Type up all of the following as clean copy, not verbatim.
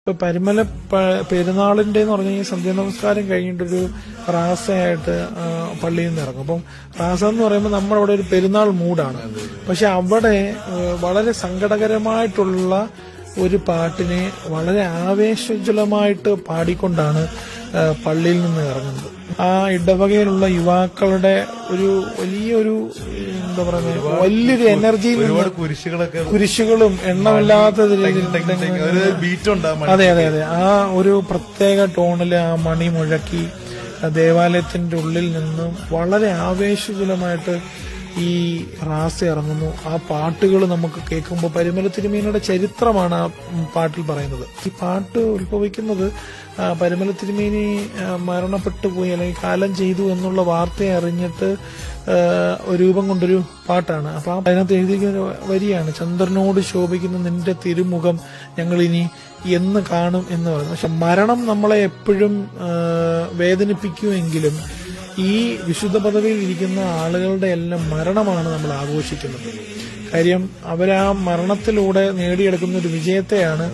ഇപ്പൊ പരിമല പെരുന്നാളിന്റെ എന്ന് പറഞ്ഞു കഴിഞ്ഞാൽ സന്ധ്യ നമസ്കാരം കഴിഞ്ഞിട്ടൊരു റാസയായിട്ട് പള്ളിയിൽ നിന്ന് ഇറങ്ങും. അപ്പം റാസ എന്ന് പറയുമ്പോൾ നമ്മളവിടെ ഒരു പെരുന്നാൾ മൂഡാണ്. പക്ഷെ അവിടെ വളരെ സങ്കടകരമായിട്ടുള്ള ഒരു പാട്ടിനെ വളരെ ആവേശോജ്വലമായിട്ട് പാടിക്കൊണ്ടാണ് പള്ളിയിൽ നിന്ന് ഇറങ്ങുന്നത്. ആ ഇടവകയിലുള്ള യുവാക്കളുടെ ഒരു വലിയൊരു എന്താ പറയുക, വലിയൊരു എനർജിയിൽ കുരിശുകളും എണ്ണമില്ലാത്ത അതെ അതെ അതെ ആ ഒരു പ്രത്യേക ടോണില് ആ മണി മുഴക്കി ദേവാലയത്തിന്റെ ഉള്ളിൽ നിന്നും വളരെ ആവേശജലമായിട്ട് ഈ റാസ ഇറങ്ങുന്നു. ആ പാട്ടുകൾ നമുക്ക് കേൾക്കുമ്പോൾ പരിമല തിരുമേനിയുടെ ചരിത്രമാണ് ആ പാട്ടിൽ പറയുന്നത്. ഈ പാട്ട് ഉത്ഭവിക്കുന്നത് പരിമല തിരുമേനി മരണപ്പെട്ടു പോയി അല്ലെങ്കിൽ കാലം ചെയ്തു എന്നുള്ള വാർത്തയെ അറിഞ്ഞിട്ട് രൂപം കൊണ്ടൊരു പാട്ടാണ്. അപ്പൊ അതിനകത്ത് എഴുതിയിരിക്കുന്ന വരിയാണ്, ചന്ദ്രനോട് ശോഭിക്കുന്ന നിന്റെ തിരുമുഖം ഞങ്ങൾ ഇനി എന്ന് കാണും എന്ന് പറയുന്നത്. പക്ഷെ മരണം നമ്മളെ എപ്പോഴും വേദനിപ്പിക്കുമെങ്കിലും ഈ വിശുദ്ധ പദവിയിൽ ഇരിക്കുന്ന ആളുകളുടെ എല്ലാം മരണമാണ് നമ്മൾ ആഘോഷിക്കുന്നത്. കാര്യം അവരാ മരണത്തിലൂടെ നേടിയെടുക്കുന്ന ഒരു വിജയത്തെയാണ്.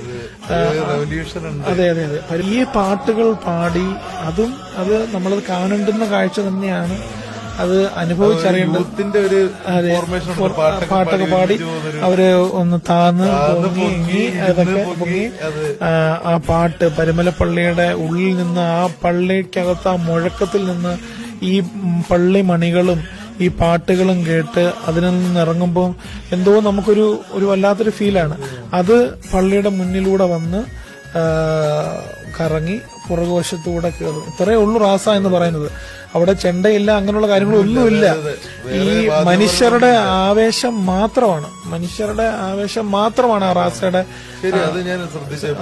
അതെ അതെ അതെ വലിയ പാട്ടുകൾ പാടി അത് നമ്മളത് കാണേണ്ടുന്ന കാഴ്ച തന്നെയാണ്. അത് അനുഭവിച്ചറിയേണ്ടത്. പാട്ടൊക്കെ പാടി അവര് ഒന്ന് താന്ന് പൊങ്ങി അതൊക്കെ പൊങ്ങി ആ പാട്ട് പരിമലപ്പള്ളിയുടെ ഉള്ളിൽ നിന്ന് ആ പള്ളിക്കകത്ത് ആ മുഴക്കത്തിൽ നിന്ന് ഈ പള്ളി മണികളും ഈ പാട്ടുകളും കേട്ട് അതിൽ നിന്ന് ഇറങ്ങുമ്പോൾ എന്തോ നമുക്കൊരു വല്ലാത്തൊരു ഫീലാണ്. അത് പള്ളിയുടെ മുന്നിലൂടെ വന്ന് കറങ്ങി പുറകുവശത്തൂടെ കയറും. ഇത്രയേ ഉള്ളൂ റാസ എന്ന് പറയുന്നത്. അവിടെ ചെണ്ടയില്ല, അങ്ങനെയുള്ള കാര്യങ്ങളൊന്നുമില്ല. ഈ മനുഷ്യരുടെ ആവേശം മാത്രമാണ് ആ റാസയുടെ.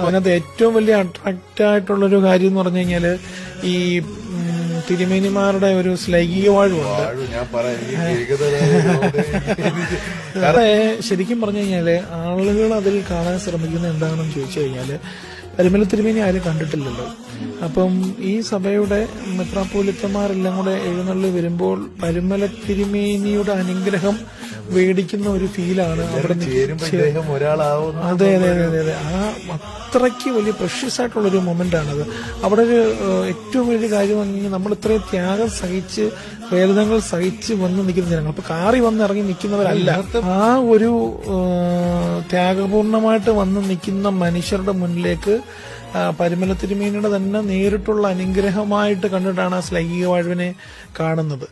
അതിനകത്ത് ഏറ്റവും വലിയ അട്രാക്റ്റ് ആയിട്ടുള്ളൊരു കാര്യം എന്ന് പറഞ്ഞു കഴിഞ്ഞാല് ഈ തിരുമേനിമാരുടെ ഒരു ശ്ലൈകിക വാഴ്വുണ്ട്. ശരിക്കും പറഞ്ഞു കഴിഞ്ഞാല് ആളുകൾ അതിൽ കാണാൻ ശ്രമിക്കുന്നത് എന്താണെന്ന് ചോദിച്ചു കഴിഞ്ഞാല് പരിമല തിരുമേനി ആരും കണ്ടിട്ടില്ലല്ലോ. അപ്പം ഈ സഭയുടെ മെത്രാപ്പോലിത്തമാരെല്ലാം കൂടെ എഴുന്നള്ളി വരുമ്പോൾ പരിമല തിരുമേനിയുടെ അനുഗ്രഹം മേടിക്കുന്ന ഒരു ഫീലാണ് അവിടെ. അതെ അതെ അതെ അതെ അതെ ആ അത്രയ്ക്ക് വലിയ പ്രഷ്യസ് ആയിട്ടുള്ളൊരു മൊമെന്റ് ആണത്. അവിടെ ഒരു ഏറ്റവും വലിയ കാര്യം എന്ന് പറഞ്ഞാൽ നമ്മൾ ഇത്രയും ത്യാഗം സഹിച്ച് വേദനകൾ സഹിച്ച് വന്ന് നിൽക്കുന്ന ജനങ്ങൾ, അപ്പൊ കാറി വന്ന് ഇറങ്ങി നിൽക്കുന്നവരല്ല. ആ ഒരു ത്യാഗപൂർണമായിട്ട് വന്ന് നിൽക്കുന്ന മനുഷ്യരുടെ മുന്നിലേക്ക് പരിമല തിരുമേനിയുടെ തന്നെ നേരിട്ടുള്ള അനുഗ്രഹമായിട്ട് കണ്ടിട്ടാണ് ആ ശ്ലൈകിക വാഴ്വിനെ കാണുന്നത്.